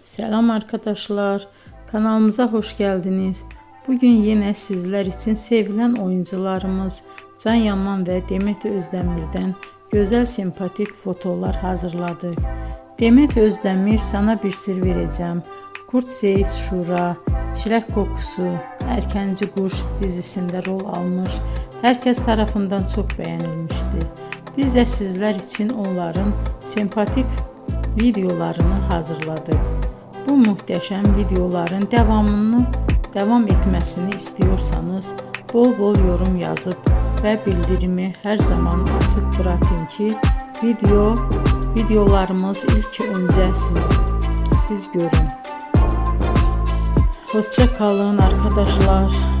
Selam arkadaşlar, kanalımıza hoş geldiniz. Bugün yine sizler için sevilen oyuncularımız Can Yaman ve Demet Özdemir'den güzel sempatik fotolar hazırladık. Demet Özdemir Sana Bir Sır Vereceğim, Kurt Seyit Şura, Çilek Kokusu, Erkenci Kuş dizisinde rol almış. Herkes tarafından çok beğenilmişti. Biz de sizler için onların sempatik videolarını hazırladık. Bu muhteşem videoların devam etmesini istiyorsanız bol bol yorum yazıp ve bildirimi her zaman açık bırakın ki videolarımız ilk önce siz görün. Hoşça kalın arkadaşlar.